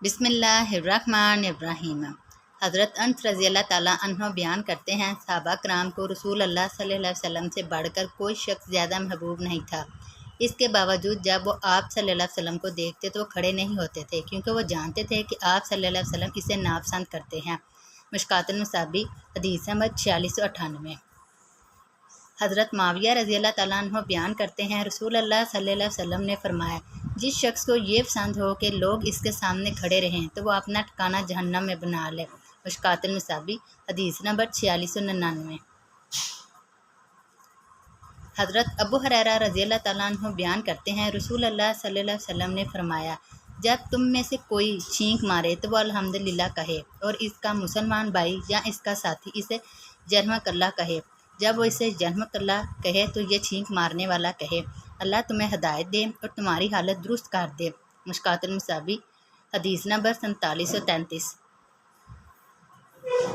बिस्मिल्लाहिर्रहमानिर्रहीम। हज़रत अनस रज़ी अल्लाह ताला अन्हो बयान करते हैं, सहाबा कराम को रसूल अल्लाह सल्लल्लाहु अलैहि वसल्लम से बढ़कर कोई शख्स ज़्यादा महबूब नहीं था। इसके बावजूद जब वो आप सल्लल्लाहु अलैहि वसल्लम को देखते तो वो खड़े नहीं होते थे, क्योंकि वो जानते थे कि आप सल्लल्लाहु अलैहि वसल्लम इसे नापसंद करते हैं। मिशकातुल मसाबी हदीस नंबर 4698। हज़रत माविया रज़ी अल्लाह ताला अन्हो बयान करते हैं, रसूल अल्लाह सल्लल्लाहु अलैहि वसल्लम ने फरमाया, जिस शख्स को ये पसंद हो कि लोग इसके सामने खड़े रहें तो वो अपना ठिकाना जहन्नम में बना ले। मिशकातुल मसाबी हदीस नंबर 4699। हज़रत अबू हुरैरा रज़ी अल्लाह ताला अन्हु बयान करते हैं, रसूल अल्लाह सल्लल्लाहु अलैहि वसल्लम ने फरमाया, जब तुम में से कोई छींक मारे तो वो अल्हम्दुलिल्लाह कहे, और इसका मुसलमान भाई या इसका साथी इसे जरहमकल्ला कहे। जब वो इसे जरहमकल्ला कहे तो ये छींक मारने वाला कहे, अल्लाह तुम्हें हदायत दे और तुम्हारी हालत दुरुस्त कर दे। मुश्कातुल मुसाबी हदीस नंबर 4733।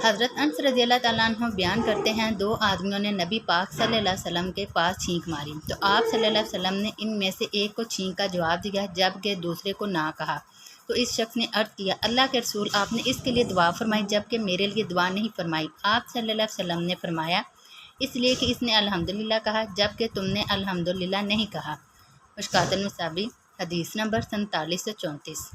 हज़रत अनस रज़ी अल्लाह ताला अन्हु बयान करते हैं, दो आदमियों ने नबी पाक सल्लल्लाहु अलैहि वसल्लम के पास छींक मारी तो आप सल्लल्लाहु अलैहि वसल्लम ने इनमें से एक को छींक का जवाब दिया, जबकि दूसरे को ना कहा। तो इस शख्स ने अर्ज़ किया, अल्लाह के रसूल, आपने इसके लिए दुआ फरमाई जबकि मेरे लिए दुआ नहीं फरमाई। आप सल्लल्लाहु अलैहि वसल्लम ने फरमाया, इसलिए कि इसने अल्हम्दुलिल्लाह कहा जबकि तुमने अल्हम्दुलिल्लाह नहीं कहा। मुश्कातुल मुसाबी हदीस नंबर 4734।